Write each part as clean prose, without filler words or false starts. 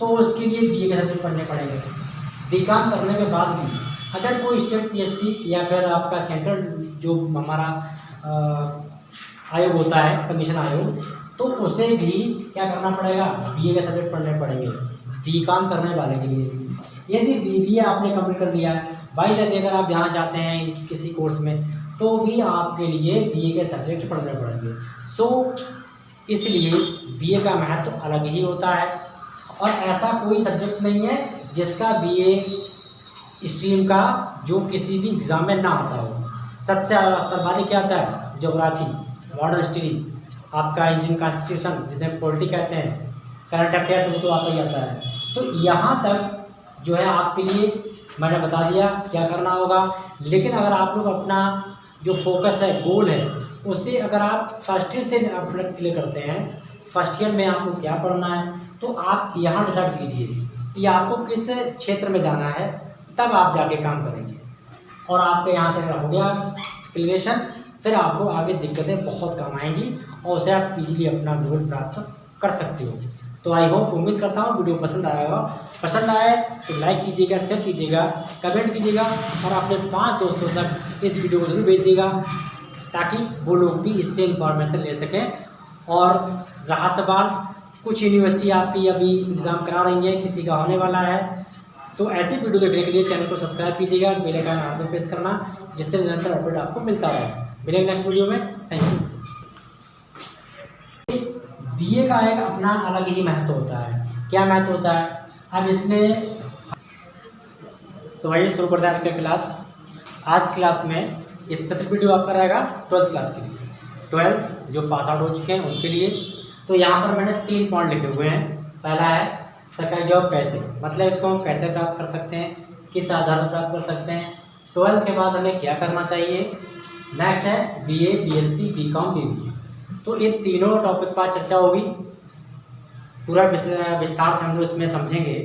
तो उसके लिए बीए के सब्जेक्ट पढ़ने पड़ेंगे। बीकॉम करने के बाद भी अगर कोई स्टेट पीएससी या फिर आपका सेंट्रल जो हमारा आयोग होता है, कमीशन आयोग, तो उसे भी क्या करना पड़ेगा, बीए के सब्जेक्ट पढ़ने पड़ेंगे बीकॉम करने वाले के लिए भी। यदि बीबीए आपने कंप्लीट कर लिया है, बाई चांस अगर आप जाना चाहते हैं किसी कोर्स में, तो भी आपके लिए बीए के सब्जेक्ट पढ़ने पड़ेंगे। सो इसलिए बीए का महत्व अलग ही होता है, और ऐसा कोई सब्जेक्ट नहीं है जिसका बीए स्ट्रीम का जो किसी भी एग्ज़ाम में ना आता हो। सबसे सर्वाधिक क्या आता है, ज्योग्राफी, मॉडर्न हिस्ट्री, आपका इंडियन कॉन्स्टिट्यूशन जिसे पॉलिटी कहते हैं, करंट अफेयर्स, वो तो आता ही आता है। तो यहाँ तक जो है आपके लिए मैंने बता दिया क्या करना होगा। लेकिन अगर आप लोग अपना जो फोकस है, गोल है, उससे अगर आप फर्स्ट ईयर से अपना क्लियर करते हैं, फर्स्ट ईयर में आपको क्या पढ़ना है, तो आप यहाँ डिसाइड कीजिए कि आपको किस क्षेत्र में जाना है, तब आप जाके काम करेंगे। और आपके यहाँ से अगर हो गया क्लियरेशन, फिर आपको आगे दिक्कतें बहुत कम आएंगी और उसे आप इजीली अपना गोल प्राप्त कर सकते हो। तो आई होप, उम्मीद करता हूँ वीडियो पसंद आया होगा। पसंद आए तो लाइक कीजिएगा, शेयर कीजिएगा, कमेंट कीजिएगा और अपने 5 दोस्तों तक इस वीडियो को जरूर भेज दीजिएगा, ताकि वो लोग भी इससे इंफॉर्मेशन ले सकें। और रहा सवाल, कुछ यूनिवर्सिटी आपकी अभी एग्ज़ाम करा रही है, किसी का होने वाला है, तो ऐसे वीडियो देखने के लिए चैनल को सब्सक्राइब कीजिएगा, बेल आइकन हाथ में प्रेस करना, जिससे निरंतर अपडेट आपको मिलता रहे। मिलेंगे नेक्स्ट वीडियो में। Thank you. बीए का एक अपना अलग ही महत्व होता है। क्या महत्व होता है, अब इसमें तो आइए शुरू करते हैं आज का क्लास। आज क्लास में स्पेशल वीडियो आपका रहेगा 12th क्लास के लिए, 12th जो पास आउट हो चुके हैं उनके लिए। तो यहाँ पर मैंने 3 पॉइंट लिखे हुए हैं। पहला है सरकारी जॉब कैसे, मतलब इसको हम कैसे प्राप्त कर सकते हैं, किस आधार पर प्राप्त कर सकते हैं, 12th के बाद हमें क्या करना चाहिए। नेक्स्ट है बीए, बीएससी, बीकॉम, बीबीए। तो इन तीनों टॉपिक पर चर्चा होगी, पूरा विस्तार से हम लोग इसमें समझेंगे।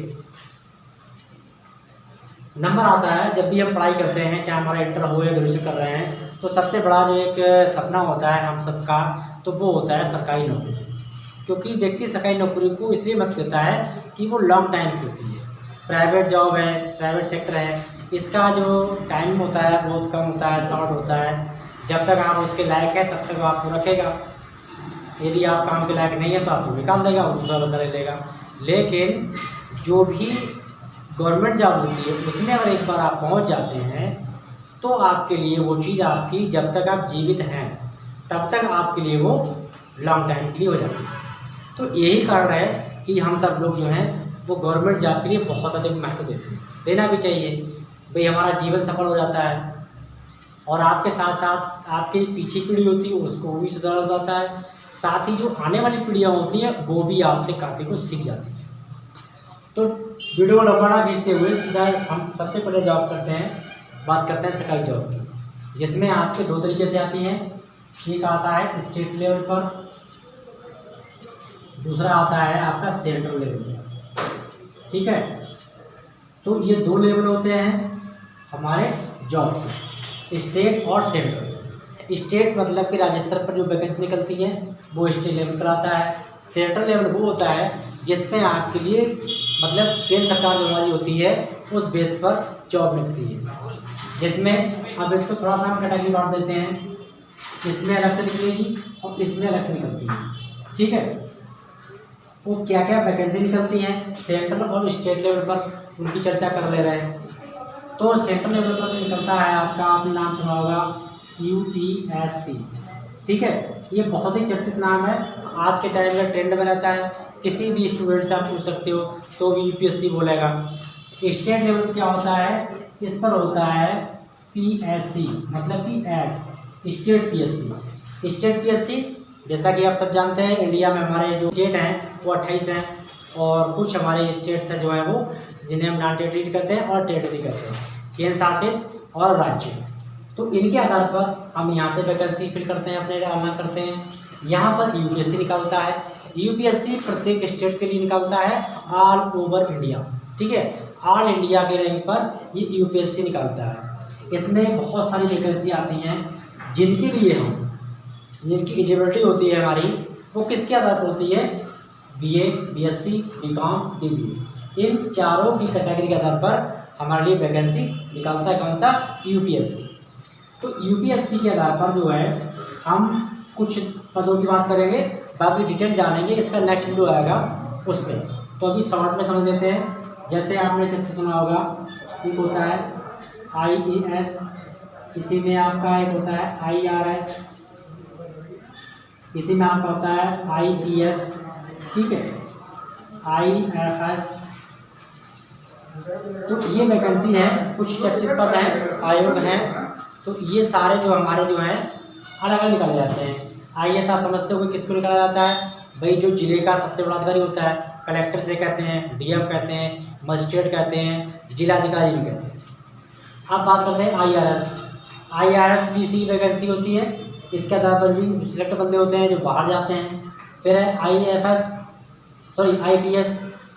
नंबर आता है, जब भी हम पढ़ाई करते हैं, चाहे हमारा इंटर हो या ग्रेजुएशन कर रहे हैं, तो सबसे बड़ा जो एक सपना होता है हम सबका, तो वो होता है सरकारी नौकरी। क्योंकि व्यक्ति सरकारी नौकरी को इसलिए मत देता है कि वो लॉन्ग टाइम की होती है। प्राइवेट जॉब है, प्राइवेट सेक्टर है, इसका जो टाइम होता है बहुत कम होता है, शॉर्ट होता है। जब तक आप उसके लायक है तब तक वो आपको रखेगा, यदि आप काम के लायक नहीं है तो आपको निकाल देगा और दूसरा बंदा ले लेगा। लेकिन जो भी गवर्नमेंट जॉब होती है, उसमें अगर एक बार आप पहुंच जाते हैं, तो आपके लिए वो चीज़ आपकी जब तक आप जीवित हैं तब तक आपके लिए वो लॉन्ग टाइम के लिए हो जाती है। तो यही कारण है कि हम सब लोग जो हैं वो गवर्नमेंट जॉब के लिए बहुत अधिक महत्व देते हैं, देना भी चाहिए। भाई हमारा जीवन सफल हो जाता है और आपके साथ साथ आपकी पीछे पीढ़ी होती है उसको भी सुधार हो जाता है, साथ ही जो आने वाली पीढ़ियाँ होती हैं वो भी आपसे काफ़ी कुछ सीख जाती है। तो वीडियो को लंबाना खींचते हुए सीधा हम सबसे पहले जॉब करते हैं, बात करते हैं सरकारी जॉब की, जिसमें आपके 2 तरीके से आती हैं। एक आता है स्टेट लेवल पर, दूसरा आता है आपका सेंट्रल लेवल। ठीक है, तो ये 2 लेवल होते हैं हमारे जॉब के, स्टेट और सेंट्रल। स्टेट मतलब कि राज्य स्तर पर जो वैकेंसी निकलती है वो स्टेट लेवल पर आता है। सेंट्रल लेवल वो होता है जिसमें आपके लिए मतलब केंद्र सरकार जो हमारी होती है उस बेस पर जॉब निकलती है, जिसमें अब इसको थोड़ा सा हम कैटेगरी बांट देते हैं, इसमें अलग से निकलेगी और इसमें अलग से निकलती है। ठीक है, वो क्या क्या वैकेंसी निकलती हैं सेंट्रल और स्टेट लेवल पर, उनकी चर्चा कर ले रहे हैं। तो सेंट्रल लेवल पर निकलता है आपका, आपने नाम सुना होगा यूपीएससी। ठीक है, ये बहुत ही चर्चित नाम है, आज के टाइम में ट्रेंड में रहता है। किसी भी स्टूडेंट से आप पूछ सकते हो तो भी यूपीएससी बोलेगा। स्टेट लेवल क्या होता है, इस पर होता है पीएससी, मतलब कि S, state PSC. State PSC जैसा कि आप सब जानते हैं, इंडिया में हमारे जो स्टेट हैं वो 28 हैं, और कुछ हमारे स्टेट्स हैं जो हैं वो जिन्हें हम नॉन टेरिटरी कहते हैं और टेरिटरी कहते हैं, केंद्र शासित और राज्य। तो इनके आधार पर हम यहाँ से वैकेंसी फिल करते हैं, अपने अमल करते हैं। यहाँ पर यूपीएससी निकालता है, यूपीएससी प्रत्येक स्टेट के लिए निकालता है, ऑल ओवर इंडिया। ठीक है, ऑल इंडिया के रैंक पर ये यूपीएससी निकालता है। इसमें बहुत सारी वैकेंसी आती हैं जिनके लिए हम, जिनकी एलिजिबिलिटी होती है हमारी, वो किसके आधार पर होती है, BA, BSc, BCom, BBA, इन चारों की कैटेगरी के आधार पर हमारे लिए वैकेंसी निकालता है कौन सा, यूपीएससी। तो यूपीएससी के आधार पर जो है हम कुछ पदों की बात करेंगे, बाकी डिटेल जानेंगे इसका नेक्स्ट वीडियो आएगा उसमें। तो अभी शॉर्ट में समझ लेते हैं। जैसे आपने अच्छे से सुना होगा, एक होता है IAS, इसी में आपका एक होता है IRS, इसी में आपका होता है IPS, ठीक है, IFS। तो ये वैकेंसी है, कुछ चर्चित पद हैं, आयोग हैं। तो ये सारे जो हमारे जो हैं अलग अलग निकाले जाते हैं। IAS आप समझते हो कि किसको निकाला जाता है, भाई जो जिले का सबसे बड़ा अधिकारी होता है, कलेक्टर से कहते हैं, DM कहते हैं, मजिस्ट्रेट कहते हैं, जिलाधिकारी भी कहते हैं। अब बात करते हैं IRS भी इसी वैकेंसी होती है, इसके आधार पर भी सिलेक्ट बंदे होते हैं जो बाहर जाते हैं। फिर है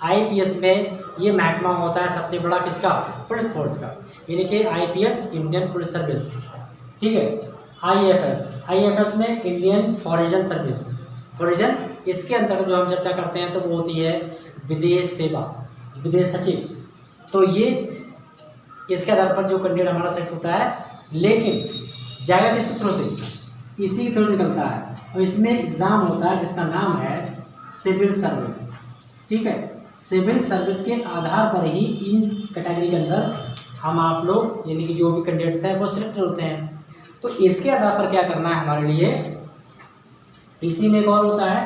IPS में ये महकमा होता है सबसे बड़ा किसका, पुलिस फोर्स का, यानी कि IPS इंडियन पुलिस सर्विस, ठीक है। IFS में इंडियन फॉरेन सर्विस, फॉरेन, इसके अंतर्गत जो हम चर्चा करते हैं तो वो होती है विदेश सेवा, विदेश सचिव। तो ये इसके आधार पर जो कैंडिडेट हमारा सेलेक्ट होता है, लेकिन जाएगा किस थ्रू से, इसी के थ्रू निकलता है। और इसमें एग्ज़ाम होता है जिसका नाम है सिविल सर्विस, ठीक है। सिविल सर्विस के आधार पर ही इन कैटेगरी के अंदर हम आप लोग यानी कि जो भी कैंडिडेट्स हैं वो सिलेक्ट होते हैं। तो इसके आधार पर क्या करना है हमारे लिए, इसी में एक और होता है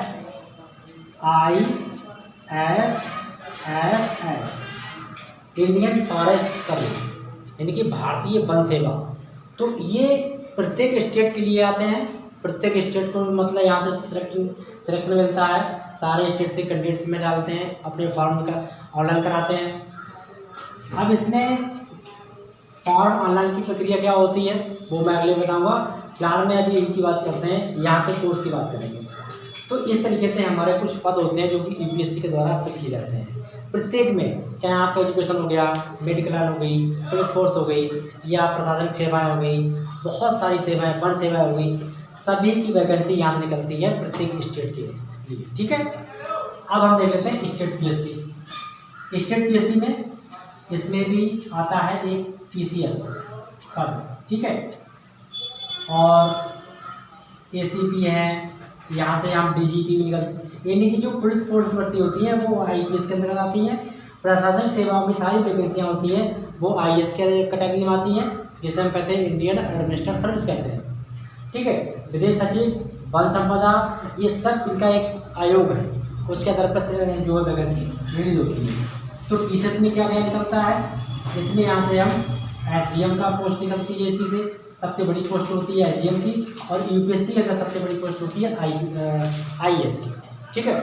IFFS, इंडियन फॉरेस्ट सर्विस, यानी कि भारतीय वन सेवा। तो ये प्रत्येक स्टेट के लिए आते हैं, प्रत्येक स्टेट को मतलब यहाँ से सिलेक्शन मिलता है, सारे स्टेट से कैंडिडेट्स में डालते हैं, अपने फॉर्म का ऑनलाइन कराते हैं। अब इसमें फॉर्म ऑनलाइन की प्रक्रिया क्या होती है वो मैं अगले बताऊंगा। फिलहाल में अभी इनकी बात करते हैं, यहाँ से कोर्स की बात करेंगे। तो इस तरीके से हमारे कुछ पद होते हैं जो कि यूपीएससी के द्वारा फिल किए जाते हैं। प्रत्येक में चाहे आपका एजुकेशन हो गया, मेडिकल हो गई, पुलिस फोर्स हो गई, या प्रशासनिक सेवाएं हो गई, बहुत सारी सेवाएं, वन सेवाएं हो गई, सभी की वैकेंसी यहाँ से निकलती है प्रत्येक स्टेट के लिए, ठीक है। अब हम देख लेते हैं स्टेट पीएससी। स्टेट पीएससी में इसमें भी आता है एक PCS पद, ठीक है, और ACP है, यहाँ से हम DGP भी निकल, यानी कि जो पुलिस फोर्स भर्ती होती है वो IPS के अंदर आती है। प्रशासनिक सेवाओं की सारी वैकेंसियाँ होती हैं वो IS के कैटेगरी में आती हैं, जिसे हम कहते हैं इंडियन एडमिनिस्ट्रेटिव सर्विस कहते हैं, ठीक है। विदेश सचिव, वन संपदा, ये सब इनका एक आयोग है, उसके आधार पर जो है वैकेंसी रिलीज होती है। तो PCS में क्या क्या निकलता है, इसमें यहाँ से हम SDM का पोस्ट निकलती है, इसी से सबसे बड़ी पोस्ट होती है SDM की, और UPSC के अंदर सबसे बड़ी पोस्ट होती है IAS की, ठीक है।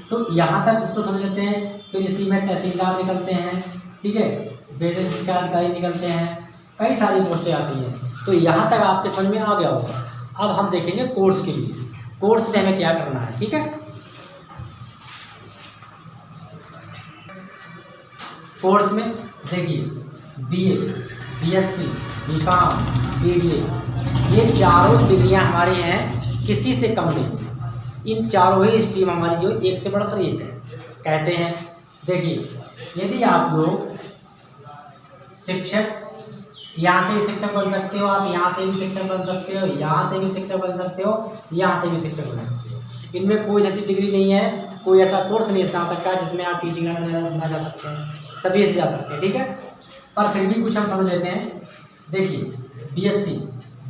तो यहाँ तक इसको समझ लेते हैं। फिर इसी में तहसीलदार निकलते हैं, ठीक है, बेसिक शिक्षा अधिकारी निकलते हैं, कई सारी पोस्टें आती हैं। तो यहाँ तक आपके समझ में आ गया होगा। अब हम देखेंगे कोर्स के लिए, कोर्स में हमें क्या करना है, ठीक है। कोर्स में देखिए BA, BSc, BCom, BBA, ये चारों डिग्रियां हमारी हैं, किसी से कम नहीं। इन चारों ही स्ट्रीम हमारी जो एक से बढ़कर एक है। कैसे हैं, देखिए, यदि आप लोग शिक्षक, यहाँ से भी शिक्षक बन सकते हो, आप यहाँ से भी शिक्षक बन सकते हो, यहाँ से भी शिक्षक बन सकते हो, यहाँ से भी शिक्षक बन सकते हो। इनमें कोई ऐसी डिग्री नहीं है, कोई ऐसा कोर्स नहीं है स्नातक का जिसमें आप टीचिंग लाइन ना जा सकते हैं, सभी से जा सकते हैं, ठीक है। पर फिर भी कुछ हम समझ लेते हैं। देखिए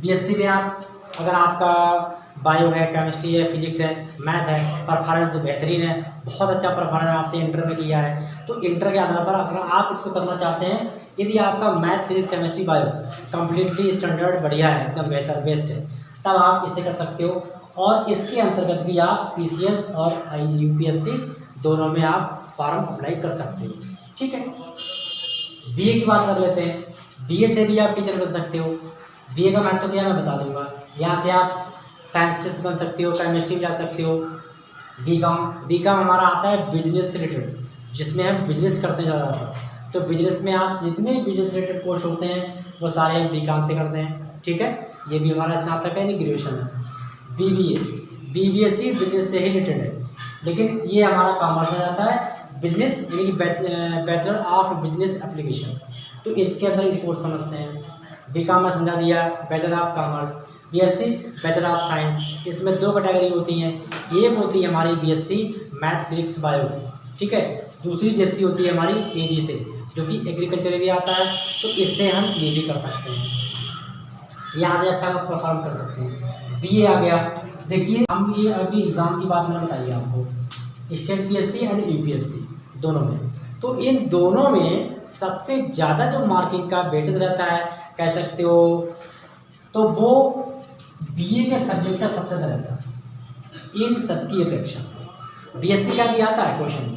BSc में आप, अगर आपका बायो है, केमिस्ट्री है, फिजिक्स है, मैथ है, परफॉर्मेंस बेहतरीन है, बहुत अच्छा परफॉर्मेंस आपसे इंटर में किया है, तो इंटर के आधार पर अगर आप इसको करना चाहते हैं, यदि आपका math, physics, chemistry, bio completely standard बढ़िया है, एकदम बेहतर बेस्ट है, तब आप इसे कर सकते हो। और इसके अंतर्गत भी आप PCS और UPSC दोनों में आप फॉर्म अप्लाई कर सकते हो, ठीक है। BA की बात कर लेते हैं। BA से भी आप टीचर बन सकते हो। BA का महत्व क्या मैं बता दूंगा। यहाँ से आप साइंटिस्ट बन सकते हो, केमिस्ट्री में जा सकते हो। बीकॉम हमारा आता है बिजनेस से रिलेटेड, जिसमें हम बिजनेस करते हैं ज़्यादातर। तो बिजनेस में आप जितने बिजनेस रिलेटेड कोर्स होते हैं वो सारे हम बीकॉम से करते हैं, ठीक है। ये भी हमारा स्नातक है, नहीं ग्रेजुएशन है। BBA, BBSc बिजनेस से ही रिलेटेड है। लेकिन ये हमारा कॉमर्स में जाता है बिजनेस, यानी कि बैचलर ऑफ बिजनेस एप्लीकेशन। तो इसके अंदर इस कोर्स समझते हैं। बी कॉमर्स समझा दिया, bachelor of commerce, BSc bachelor of science. इसमें दो कैटेगरी होती हैं, एक होती है हमारी बीएससी मैथ फिजिक्स बायो, ठीक है, दूसरी बीएससी होती है हमारी एजी से, जो कि एग्रीकल्चर एरिया आता है। तो इससे हम ये भी कर सकते हैं, यहाँ से अच्छा परफॉर्म कर सकते हैं। बीए आ गया, देखिए हम ये अभी एग्ज़ाम की बात मैंने बताई आपको, स्टेट पीएससी एंड यूपीएससी दोनों में। तो इन दोनों में सबसे ज़्यादा जो मार्किंग का वेटेज रहता है कह सकते हो, तो वो बीए के सब्जेक्ट का सबसे ज़्यादा रहता है इन सबकी अपेक्षा। बीएससी का भी आता है क्वेश्चन,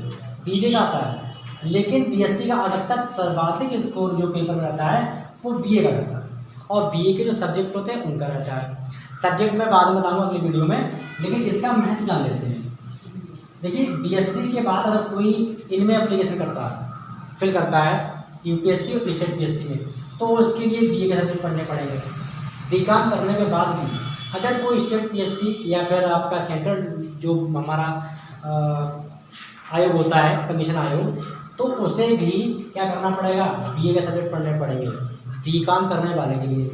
बीए का आता है, लेकिन बीएससी का आ सकता है सर्वाधिक स्कोर जो पेपर में रहता है वो बीए का रहता है, और बीए के जो सब्जेक्ट होते हैं उनका रहता है। सब्जेक्ट मैं बाद में बताऊंगा अगली वीडियो में, लेकिन इसका महत्व जान लेते हैं। देखिए बीएससी के बाद अगर कोई इनमें एप्लीकेशन करता है, फिल करता है यूपीएससी और स्टेट पीएससी में, तो उसके लिए बीए के सब्जेक्ट पढ़ने पड़ेंगे। बीकॉम करने के बाद भी अगर कोई स्टेट पीएससी या फिर आपका सेंट्रल जो हमारा आयोग होता है, कमीशन आयोग, तो उसे भी क्या करना पड़ेगा, बीए के सब्जेक्ट पढ़ने पड़ेंगे बीकॉम करने वाले के लिए।